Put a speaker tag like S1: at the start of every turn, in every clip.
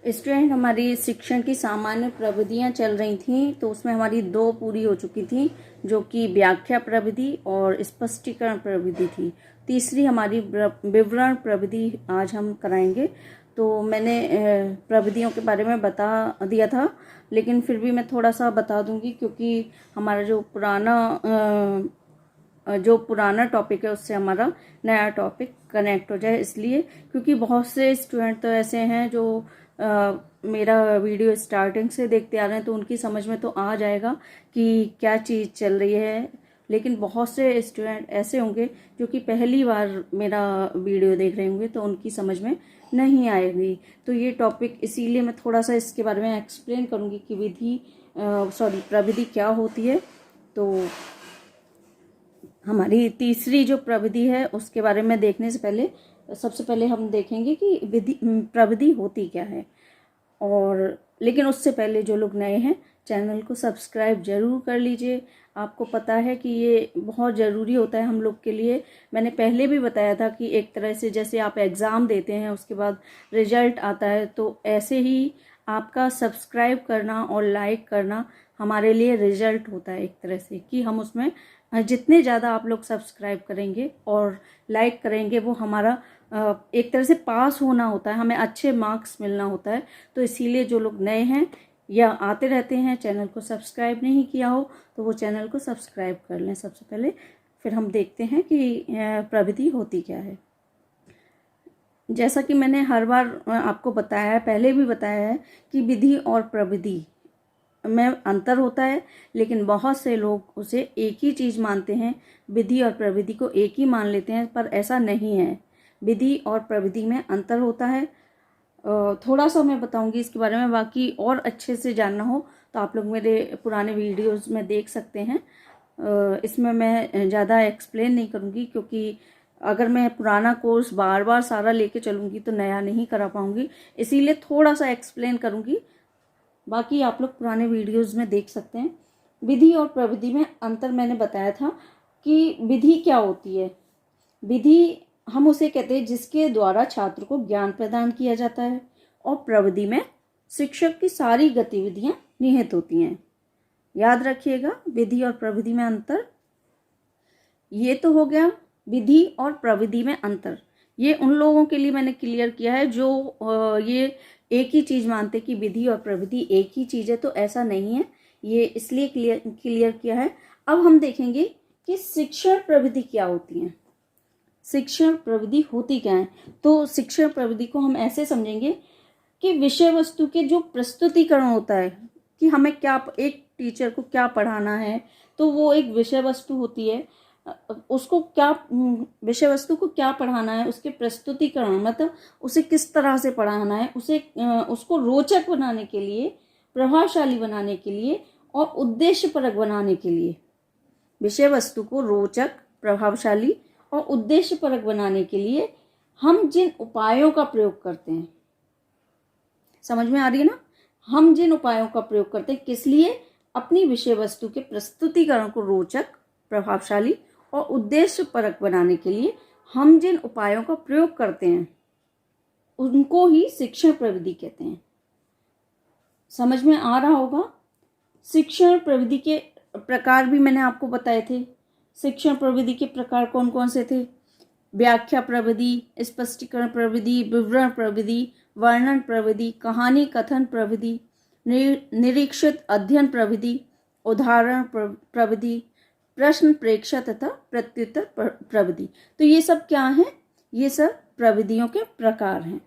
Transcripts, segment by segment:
S1: Student, हमारी शिक्षण की सामान्य प्रविधियाँ चल रही थी, तो उसमें हमारी 2 पूरी हो चुकी थी, जो कि व्याख्या प्रविधि और स्पष्टीकरण प्रविधि थी। तीसरी हमारी विवरण प्रविधि आज हम कराएंगे। तो मैंने प्रविधियों के बारे में बता दिया था, लेकिन फिर भी मैं थोड़ा सा बता दूंगी, क्योंकि हमारा जो पुराना टॉपिक है उससे हमारा नया टॉपिक कनेक्ट हो जाए, इसलिए। क्योंकि बहुत से स्टूडेंट तो ऐसे हैं जो मेरा वीडियो स्टार्टिंग से देखते आ रहे हैं, तो उनकी समझ में तो आ जाएगा कि क्या चीज़ चल रही है। लेकिन बहुत से स्टूडेंट ऐसे होंगे जो कि पहली बार मेरा वीडियो देख रहे होंगे, तो उनकी समझ में नहीं आएगी। तो ये टॉपिक इसीलिए मैं थोड़ा सा इसके बारे में एक्सप्लेन करूँगी कि प्रविधि क्या होती है। तो हमारी तीसरी जो प्रविधि है उसके बारे में देखने से पहले सबसे पहले हम देखेंगे कि प्रविधि होती क्या है। और लेकिन उससे पहले जो लोग नए हैं, चैनल को सब्सक्राइब जरूर कर लीजिए। आपको पता है कि ये बहुत ज़रूरी होता है हम लोग के लिए। मैंने पहले भी बताया था कि एक तरह से जैसे आप एग्ज़ाम देते हैं, उसके बाद रिजल्ट आता है, तो ऐसे ही आपका सब्सक्राइब करना और लाइक करना हमारे लिए रिजल्ट होता है एक तरह से, कि हम उसमें जितने ज़्यादा आप लोग सब्सक्राइब करेंगे और लाइक करेंगे, वो हमारा एक तरह से पास होना होता है, हमें अच्छे मार्क्स मिलना होता है। तो इसीलिए जो लोग नए हैं या आते रहते हैं, चैनल को सब्सक्राइब नहीं किया हो, तो वो चैनल को सब्सक्राइब कर लें सबसे पहले। फिर हम देखते हैं कि प्रविधि होती क्या है। जैसा कि मैंने हर बार आपको बताया है, पहले भी बताया है, कि विधि और प्रविधि में अंतर होता है, लेकिन बहुत से लोग उसे एक ही चीज़ मानते हैं, विधि और प्रविधि को एक ही मान लेते हैं, पर ऐसा नहीं है। विधि और प्रविधि में अंतर होता है। थोड़ा सा मैं बताऊंगी इसके बारे में, बाकी और अच्छे से जानना हो तो आप लोग मेरे पुराने वीडियोस में देख सकते हैं। इसमें मैं ज़्यादा एक्सप्लेन नहीं करूंगी, क्योंकि अगर मैं पुराना कोर्स बार बार सारा लेके चलूंगी तो नया नहीं करा पाऊंगी, इसीलिए थोड़ा सा एक्सप्लेन करूंगी। बाकी आप लोग पुराने वीडियोस में देख सकते हैं। विधि और प्रविधि में अंतर मैंने बताया था कि विधि क्या होती है। विधि हम उसे कहते हैं जिसके द्वारा छात्र को ज्ञान प्रदान किया जाता है, और प्रविधि में शिक्षक की सारी गतिविधियां निहित होती हैं। याद रखिएगा, विधि और प्रविधि में अंतर। ये तो हो गया विधि और प्रविधि में अंतर। ये उन लोगों के लिए मैंने क्लियर किया है जो ये एक ही चीज़ मानते कि विधि और प्रविधि एक ही चीज़ है, तो ऐसा नहीं है। ये इसलिए क्लियर किया है। अब हम देखेंगे कि शिक्षण प्रविधि क्या होती है। शिक्षण प्रविधि होती क्या है? तो शिक्षण प्रविधि को हम ऐसे समझेंगे कि विषय वस्तु के जो प्रस्तुतिकरण होता है, कि हमें क्या, एक टीचर को क्या पढ़ाना है, तो वो एक विषय वस्तु होती है। उसको क्या, विषय वस्तु को क्या पढ़ाना है, उसके प्रस्तुतिकरण, मतलब उसे किस तरह से पढ़ाना है, उसको रोचक बनाने के लिए, प्रभावशाली बनाने के लिए और उद्देश्यपरक बनाने के लिए, विषय वस्तु को रोचक, प्रभावशाली और उद्देश्यपरक बनाने के लिए हम जिन उपायों का प्रयोग करते हैं, समझ में आ रही है ना? हम जिन उपायों का प्रयोग करते हैं, किस लिए? अपनी विषय वस्तु के प्रस्तुतिकरण को रोचक, प्रभावशाली और उद्देश्यपरक बनाने के लिए हम जिन उपायों का प्रयोग करते हैं, उनको ही शिक्षण प्रविधि कहते हैं। समझ में आ रहा होगा? शिक्षण प्रविधि के प्रकार भी मैंने आपको बताए थे। शिक्षण प्रविधि के प्रकार कौन कौन से थे? व्याख्या प्रविधि, स्पष्टीकरण प्रविधि, विवरण प्रविधि, वर्णन प्रविधि, कहानी कथन प्रविधि, निरीक्षित अध्ययन प्रविधि, उदाहरण प्रविधि, प्रश्न प्रेक्षा तथा प्रत्युत्तर प्रविधि। तो ये सब क्या है? ये सब प्रविधियों के प्रकार हैं।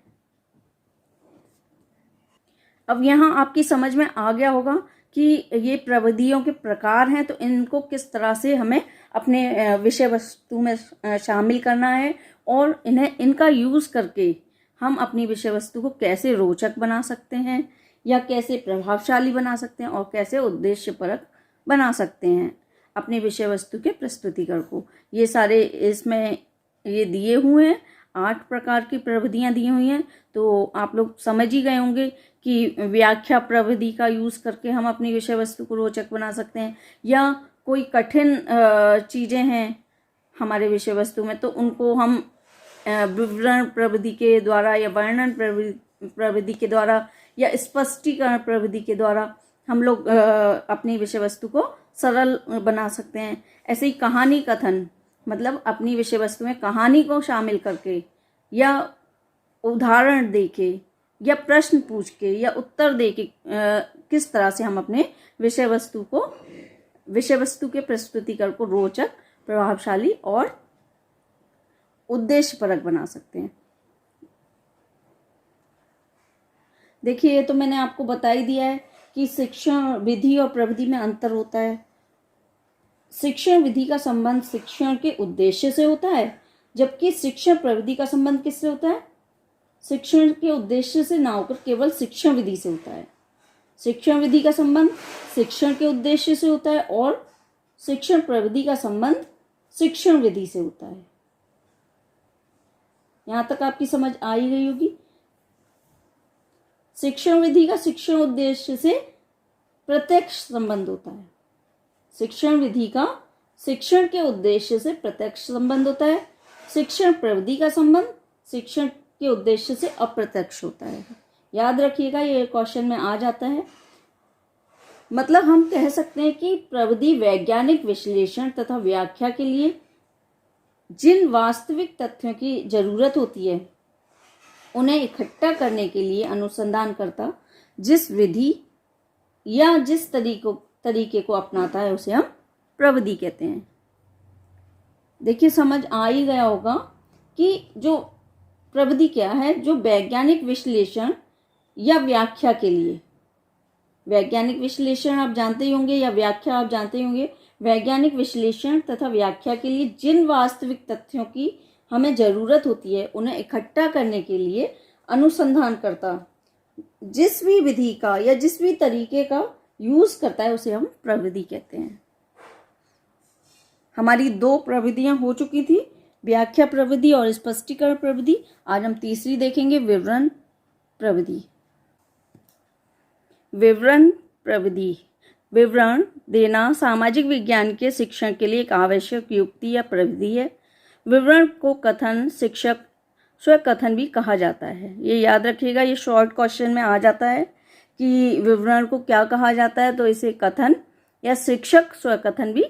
S1: अब यहाँ आपकी समझ में आ गया होगा कि ये प्रविधियों के प्रकार हैं, तो इनको किस तरह से हमें अपने विषय वस्तु में शामिल करना है, और इनका यूज करके हम अपनी विषय वस्तु को कैसे रोचक बना सकते हैं, या कैसे प्रभावशाली बना सकते हैं, और कैसे उद्देश्यपरक बना सकते हैं अपनी विषय वस्तु के प्रस्तुतिकरण को। ये सारे इसमें ये दिए हुए हैं। 8 प्रकार की प्रविधियां दी हुई हैं। तो आप लोग समझ ही गए होंगे कि व्याख्या प्रविधि का यूज करके हम अपनी विषय वस्तु को रोचक बना सकते हैं, या कोई कठिन चीजें हैं हमारे विषय वस्तु में, तो उनको हम विवरण प्रविधि के द्वारा या वर्णन प्रविधि के द्वारा या स्पष्टीकरण प्रविधि के द्वारा हम लोग अपनी विषय वस्तु को सरल बना सकते हैं। ऐसे ही कहानी कथन, मतलब अपनी विषय वस्तु में कहानी को शामिल करके या उदाहरण देके या प्रश्न पूछ के या उत्तर दे के किस तरह से हम अपने विषय वस्तु के प्रस्तुतिकरण को रोचक, प्रभावशाली और उद्देश्यपरक बना सकते हैं। देखिए, ये तो मैंने आपको बता ही दिया है कि शिक्षण विधि और प्रविधि में अंतर होता है। शिक्षण विधि का संबंध शिक्षण के उद्देश्य से होता है, जबकि शिक्षण प्रविधि का संबंध किससे होता है? शिक्षण के उद्देश्य से ना होकर केवल शिक्षण विधि से होता है। शिक्षण विधि का संबंध शिक्षण के उद्देश्य से होता है और शिक्षण प्रविधि का संबंध शिक्षण विधि से होता है। यहां तक आपकी समझ आ ही गई होगी। शिक्षण विधि का शिक्षण उद्देश्य से प्रत्यक्ष संबंध होता है। शिक्षण विधि का शिक्षण के उद्देश्य से प्रत्यक्ष संबंध होता है। शिक्षण प्रविधि का संबंध शिक्षण के उद्देश्य से अप्रत्यक्ष होता है। याद रखिएगा, ये क्वेश्चन में आ जाता है। मतलब हम कह सकते हैं कि प्रविधि वैज्ञानिक विश्लेषण तथा व्याख्या के लिए जिन वास्तविक तथ्यों की जरूरत होती है उन्हें इकट्ठा करने के लिए अनुसंधानकर्ता जिस विधि या जिस तरीके को अपनाता है उसे हम प्रविधि कहते हैं। देखिए, समझ आ ही गया होगा कि जो प्रविधि क्या है, जो वैज्ञानिक विश्लेषण या व्याख्या के लिए, वैज्ञानिक विश्लेषण आप जानते ही होंगे या व्याख्या आप जानते ही होंगे, वैज्ञानिक विश्लेषण तथा व्याख्या के लिए जिन वास्तविक तथ्यों की हमें जरूरत होती है उन्हें इकट्ठा करने के लिए अनुसंधानकर्ता जिस भी विधि का या जिस भी तरीके का यूज करता है उसे हम प्रविधि कहते हैं। हमारी 2 प्रविधियां हो चुकी थी, व्याख्या प्रविधि और स्पष्टीकरण प्रविधि। आज हम तीसरी देखेंगे, विवरण प्रविधि। विवरण प्रविधि, विवरण देना सामाजिक विज्ञान के शिक्षण के लिए एक आवश्यक युक्ति या प्रविधि है। विवरण को कथन, शिक्षक स्वकथन भी कहा जाता है। ये याद रखिएगा, ये शॉर्ट क्वेश्चन में आ जाता है कि विवरण को क्या कहा जाता है, तो इसे कथन या शिक्षक स्वकथन भी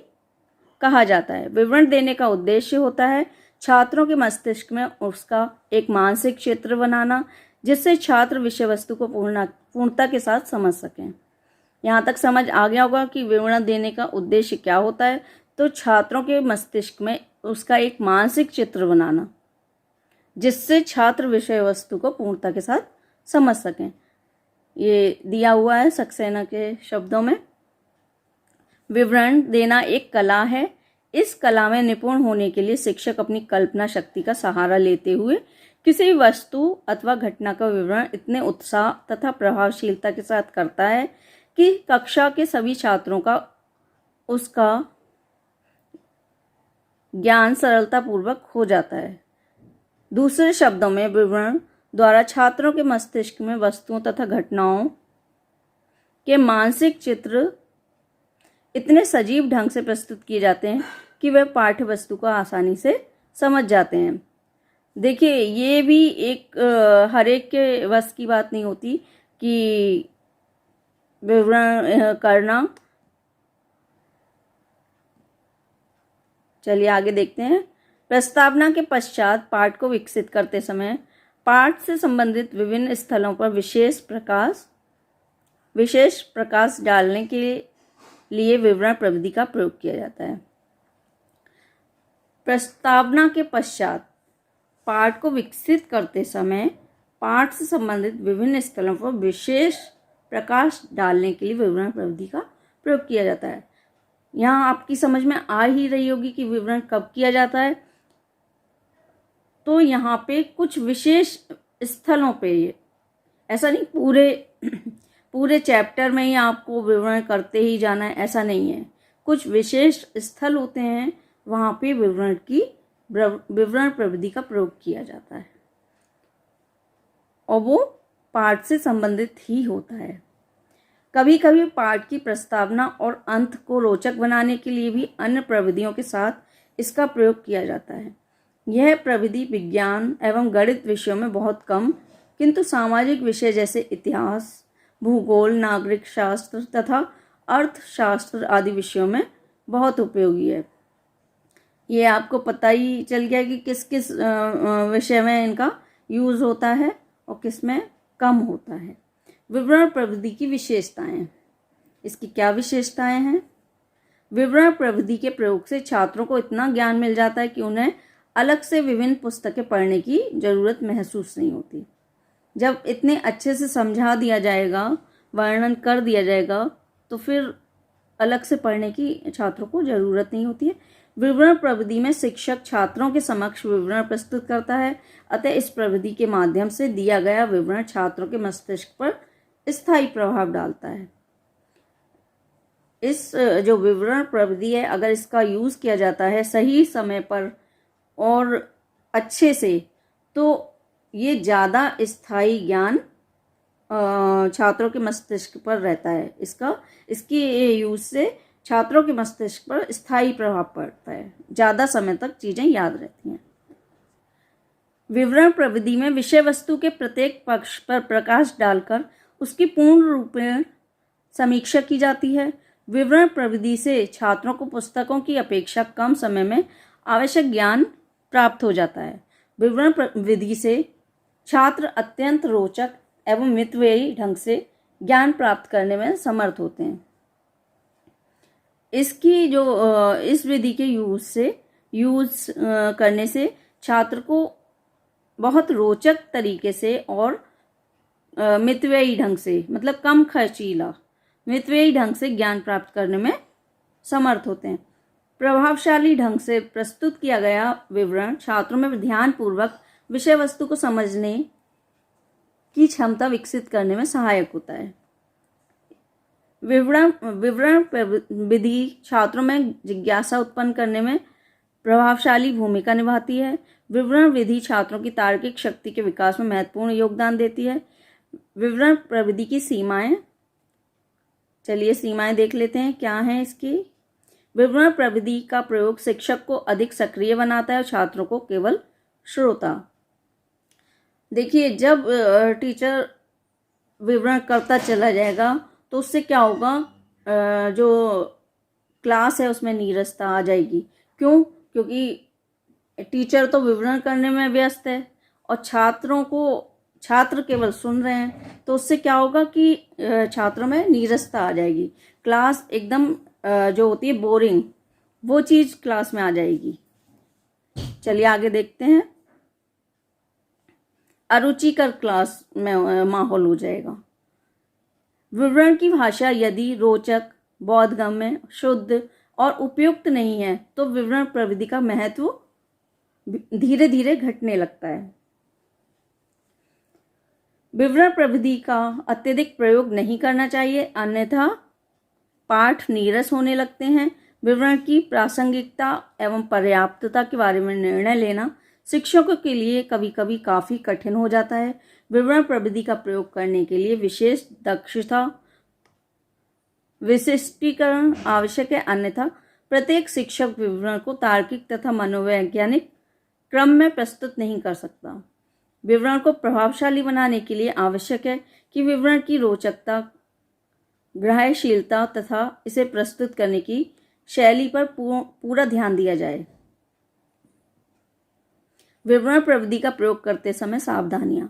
S1: कहा जाता है। विवरण देने का उद्देश्य होता है छात्रों के मस्तिष्क में उसका एक मानसिक चित्र बनाना, जिससे छात्र विषय वस्तु को पूर्णता के साथ समझ सकें। यहाँ तक समझ आ गया होगा कि विवरण देने का उद्देश्य क्या होता है। तो छात्रों के मस्तिष्क में उसका एक मानसिक चित्र बनाना, जिससे छात्र विषय वस्तु को पूर्णता के साथ समझ सकें। ये दिया हुआ है सक्सेना के शब्दों में। विवरण देना एक कला है। इस कला में निपुण होने के लिए शिक्षक अपनी कल्पना शक्ति का सहारा लेते हुए किसी वस्तु अथवा घटना का विवरण इतने उत्साह तथा प्रभावशीलता के साथ करता है कि कक्षा के सभी छात्रों का उसका ज्ञान सरलतापूर्वक हो जाता है। दूसरे शब्दों में, विवरण द्वारा छात्रों के मस्तिष्क में वस्तुओं तथा घटनाओं के मानसिक चित्र इतने सजीव ढंग से प्रस्तुत किए जाते हैं कि वे पाठ्य वस्तु को आसानी से समझ जाते हैं। देखिए, ये भी एक हर एक के वश की बात नहीं होती कि विवरण करना। चलिए आगे देखते हैं। प्रस्तावना के पश्चात पाठ को विकसित करते समय पाठ से संबंधित विभिन्न स्थलों पर विशेष प्रकाश डालने के लिए विवरण प्रविधि का प्रयोग किया जाता है। प्रस्तावना के पश्चात पाठ को विकसित करते समय पाठ से संबंधित विभिन्न स्थलों पर विशेष प्रकाश डालने के लिए विवरण प्रविधि का प्रयोग किया जाता है। यहाँ आपकी समझ में आ ही रही होगी कि विवरण कब किया जाता है। तो यहाँ पे कुछ विशेष स्थलों पे, ऐसा नहीं पूरे चैप्टर में ही आपको विवरण करते ही जाना है, ऐसा नहीं है। कुछ विशेष स्थल होते हैं, वहाँ पे विवरण प्रविधि का प्रयोग किया जाता है और वो पाठ से संबंधित ही होता है। कभी कभी पाठ की प्रस्तावना और अंत को रोचक बनाने के लिए भी अन्य प्रविधियों के साथ इसका प्रयोग किया जाता है। यह प्रविधि विज्ञान एवं गणित विषयों में बहुत कम किंतु सामाजिक विषय जैसे इतिहास, भूगोल, नागरिक शास्त्र तथा अर्थशास्त्र आदि विषयों में बहुत उपयोगी है। ये आपको पता ही चल गया कि किस किस विषय में इनका यूज़ होता है और किस में कम होता है। विवरण प्रविधि की विशेषताएं, इसकी क्या विशेषताएं हैं? विवरण प्रविधि के प्रयोग से छात्रों को इतना ज्ञान मिल जाता है कि उन्हें अलग से विभिन्न पुस्तकें पढ़ने की ज़रूरत महसूस नहीं होती। जब इतने अच्छे से समझा दिया जाएगा, वर्णन कर दिया जाएगा, तो फिर अलग से पढ़ने की छात्रों को ज़रूरत नहीं होती है। विवरण प्रविधि में शिक्षक छात्रों के समक्ष विवरण प्रस्तुत करता है, अतः इस प्रविधि के माध्यम से दिया गया विवरण छात्रों के मस्तिष्क पर स्थायी प्रभाव डालता है। इस जो विवरण प्रविधि है, अगर इसका यूज़ किया जाता है सही समय पर और अच्छे से, तो ये ज़्यादा स्थायी ज्ञान छात्रों के मस्तिष्क पर रहता है। इसकी यूज़ से छात्रों के मस्तिष्क पर स्थायी प्रभाव पड़ता है, ज़्यादा समय तक चीज़ें याद रहती हैं। विवरण प्रविधि में विषय वस्तु के प्रत्येक पक्ष पर प्रकाश डालकर उसकी पूर्ण रूप में समीक्षा की जाती है। विवरण प्रविधि से छात्रों को पुस्तकों की अपेक्षा कम समय में आवश्यक ज्ञान प्राप्त हो जाता है। विवरण प्रविधि से छात्र अत्यंत रोचक एवं मितव्ययी ढंग से ज्ञान प्राप्त करने में समर्थ होते हैं। इसकी जो इस विधि के यूज़ करने से छात्र को बहुत रोचक तरीके से और मितव्ययी ढंग से, मतलब कम खर्चीला, मितव्ययी ढंग से ज्ञान प्राप्त करने में समर्थ होते हैं। प्रभावशाली ढंग से प्रस्तुत किया गया विवरण छात्रों में ध्यानपूर्वक विषय वस्तु को समझने की क्षमता विकसित करने में सहायक होता है। विवरण विधि छात्रों में जिज्ञासा उत्पन्न करने में प्रभावशाली भूमिका निभाती है। विवरण विधि छात्रों की तार्किक शक्ति के विकास में महत्वपूर्ण योगदान देती है। विवरण प्रविधि की सीमाएं, चलिए सीमाएं देख लेते हैं क्या हैं इसकी। विवरण प्रविधि का प्रयोग शिक्षक को अधिक सक्रिय बनाता है और छात्रों को केवल श्रोता। देखिए, जब टीचर विवरण करता चला जाएगा तो उससे क्या होगा, जो क्लास है उसमें नीरसता आ जाएगी। क्यों? क्योंकि टीचर तो विवरण करने में व्यस्त है और छात्र केवल सुन रहे हैं, तो उससे क्या होगा कि छात्रों में नीरसता आ जाएगी। क्लास एकदम जो होती है बोरिंग, वो चीज़ क्लास में आ जाएगी। चलिए आगे देखते हैं। अरुचिकर क्लास में माहौल हो जाएगा। विवरण की भाषा यदि रोचक, बोधगम्य, शुद्ध और उपयुक्त नहीं है तो विवरण प्रविधि का महत्व धीरे धीरे घटने लगता है। विवरण प्रविधि का अत्यधिक प्रयोग नहीं करना चाहिए, अन्यथा पाठ नीरस होने लगते हैं। विवरण की प्रासंगिकता एवं पर्याप्तता के बारे में निर्णय लेना शिक्षकों के लिए कभी कभी काफ़ी कठिन हो जाता है। विवरण प्रविधि का प्रयोग करने के लिए विशेष दक्षता, विशिष्टीकरण आवश्यक है, अन्यथा प्रत्येक शिक्षक विवरण को तार्किक तथा मनोवैज्ञानिक क्रम में प्रस्तुत नहीं कर सकता। विवरण को प्रभावशाली बनाने के लिए आवश्यक है कि विवरण की रोचकता, ग्राह्यशीलता तथा इसे प्रस्तुत करने की शैली पर पूरा ध्यान दिया जाए। विवरण प्रविधि का प्रयोग करते समय सावधानियां।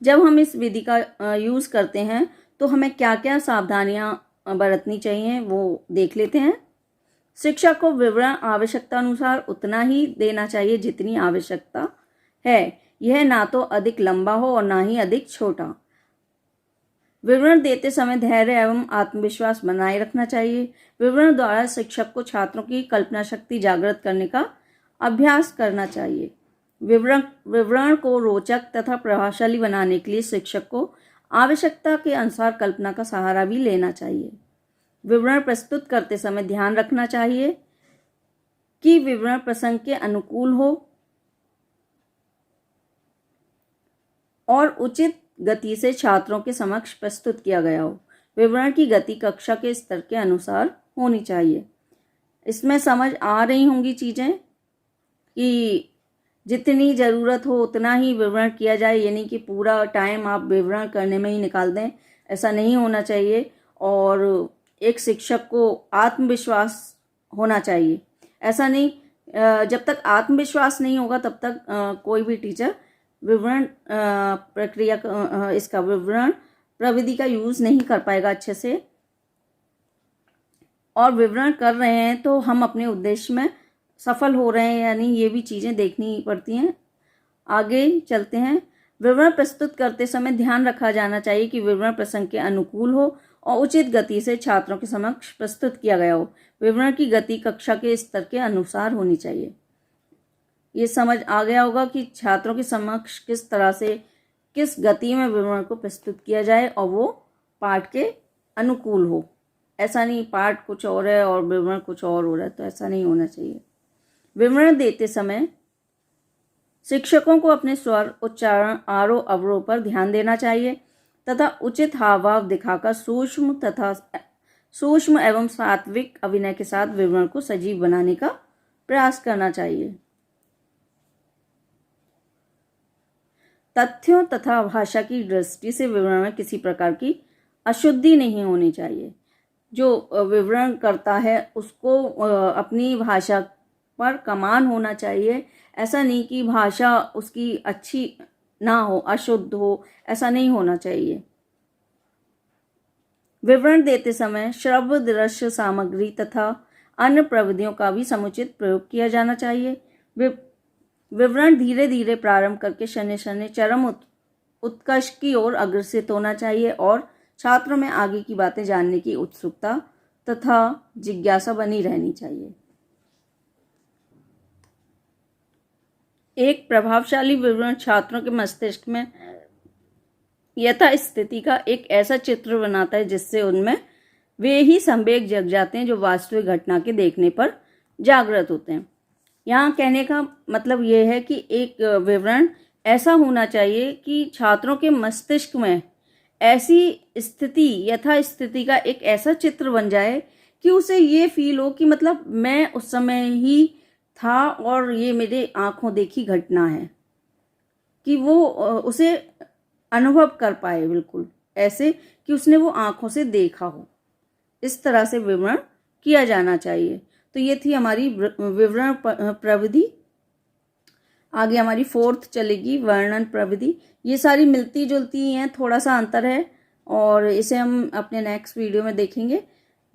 S1: जब हम इस विधि का यूज़ करते हैं तो हमें क्या क्या सावधानियां बरतनी चाहिए वो देख लेते हैं। शिक्षक को विवरण आवश्यकता अनुसार उतना ही देना चाहिए जितनी आवश्यकता है। यह ना तो अधिक लंबा हो और ना ही अधिक छोटा। विवरण देते समय धैर्य एवं आत्मविश्वास बनाए रखना चाहिए। विवरण द्वारा शिक्षक को छात्रों की कल्पना शक्ति जागृत करने का अभ्यास करना चाहिए। विवरण को रोचक तथा प्रभावशाली बनाने के लिए शिक्षक को आवश्यकता के अनुसार कल्पना का सहारा भी लेना चाहिए। विवरण प्रस्तुत करते समय ध्यान रखना चाहिए कि विवरण प्रसंग के अनुकूल हो और उचित गति से छात्रों के समक्ष प्रस्तुत किया गया हो। विवरण की गति कक्षा के स्तर के अनुसार होनी चाहिए। इसमें समझ आ रही होंगी चीज़ें कि जितनी ज़रूरत हो उतना ही विवरण किया जाए, यानी कि पूरा टाइम आप विवरण करने में ही निकाल दें, ऐसा नहीं होना चाहिए। और एक शिक्षक को आत्मविश्वास होना चाहिए। ऐसा नहीं, जब तक आत्मविश्वास नहीं होगा तब तक कोई भी टीचर विवरण प्रक्रिया इसका विवरण प्रविधि का यूज़ नहीं कर पाएगा अच्छे से। और विवरण कर रहे हैं तो हम अपने उद्देश्य में सफल हो रहे हैं, यानी ये भी चीज़ें देखनी पड़ती हैं। आगे चलते हैं। विवरण प्रस्तुत करते समय ध्यान रखा जाना चाहिए कि विवरण प्रसंग के अनुकूल हो और उचित गति से छात्रों के समक्ष प्रस्तुत किया गया हो। विवरण की गति कक्षा के स्तर के अनुसार होनी चाहिए। ये समझ आ गया होगा कि छात्रों के समक्ष किस तरह से, किस गति में विवरण को प्रस्तुत किया जाए और वो पाठ के अनुकूल हो। ऐसा नहीं पाठ कुछ और है और विवरण कुछ और हो रहा है, तो ऐसा नहीं होना चाहिए। विवरण देते समय शिक्षकों को अपने स्वर, उच्चारण, आरोह अवरोह पर ध्यान देना चाहिए तथा उचित हाव भाव दिखाकर सूक्ष्म एवं सात्विक अभिनय के साथ विवरण को सजीव बनाने का प्रयास करना चाहिए। तथ्यों तथा भाषा की दृष्टि से विवरण में किसी प्रकार की अशुद्धि नहीं होनी चाहिए। जो विवरण करता है उसको अपनी भाषा पर कमान होना चाहिए। ऐसा नहीं कि भाषा उसकी अच्छी ना हो, अशुद्ध हो, ऐसा नहीं होना चाहिए। विवरण देते समय श्रव्य दृश्य सामग्री तथा अन्य प्रविधियों का भी समुचित प्रयोग किया जाना चाहिए। विवरण धीरे धीरे प्रारंभ करके शनि शनि चरम उत्कर्ष की ओर अग्रसित होना चाहिए और छात्रों में आगे की बातें जानने की उत्सुकता तथा जिज्ञासा बनी रहनी चाहिए। एक प्रभावशाली विवरण छात्रों के मस्तिष्क में यथा स्थिति का एक ऐसा चित्र बनाता है जिससे उनमें वे ही संवेग जग जाते हैं जो वास्तविक घटना के देखने पर जागृत होते हैं। यहाँ कहने का मतलब ये है कि एक विवरण ऐसा होना चाहिए कि छात्रों के मस्तिष्क में ऐसी स्थिति, यथा स्थिति का एक ऐसा चित्र बन जाए कि उसे ये फील हो कि मतलब मैं उस समय ही था और ये मेरे आंखों देखी घटना है, कि वो उसे अनुभव कर पाए, बिल्कुल ऐसे कि उसने वो आंखों से देखा हो। इस तरह से विवरण किया जाना चाहिए। तो ये थी हमारी विवरण प्रविधि। आगे हमारी फोर्थ चलेगी वर्णन प्रविधि। ये सारी मिलती जुलती हैं, थोड़ा सा अंतर है और इसे हम अपने नेक्स्ट वीडियो में देखेंगे,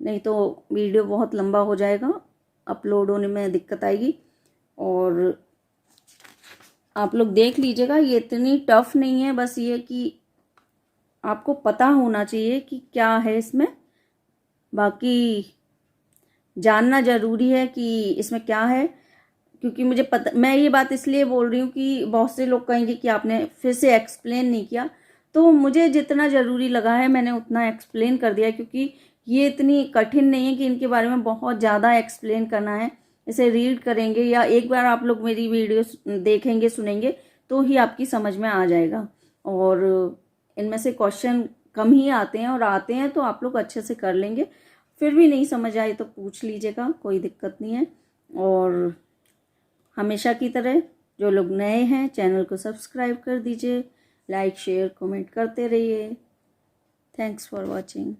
S1: नहीं तो वीडियो बहुत लंबा हो जाएगा, अपलोड होने में दिक्कत आएगी। और आप लोग देख लीजिएगा, ये इतनी टफ नहीं है, बस ये कि आपको पता होना चाहिए कि क्या है इसमें। बाकी जानना ज़रूरी है कि इसमें क्या है, क्योंकि मुझे पता, मैं ये बात इसलिए बोल रही हूँ कि बहुत से लोग कहेंगे कि आपने फिर से एक्सप्लेन नहीं किया। तो मुझे जितना ज़रूरी लगा है मैंने उतना एक्सप्लेन कर दिया, क्योंकि ये इतनी कठिन नहीं है कि इनके बारे में बहुत ज़्यादा एक्सप्लेन करना है। इसे रीड करेंगे या एक बार आप लोग मेरी वीडियो देखेंगे, सुनेंगे तो ही आपकी समझ में आ जाएगा। और इनमें से क्वेश्चन कम ही आते हैं, और आते हैं तो आप लोग अच्छे से कर लेंगे। फिर भी नहीं समझ आए तो पूछ लीजिएगा, कोई दिक्कत नहीं है। और हमेशा की तरह जो लोग नए हैं चैनल को सब्सक्राइब कर दीजिए, लाइक शेयर कमेंट करते रहिए। Thanks for watching.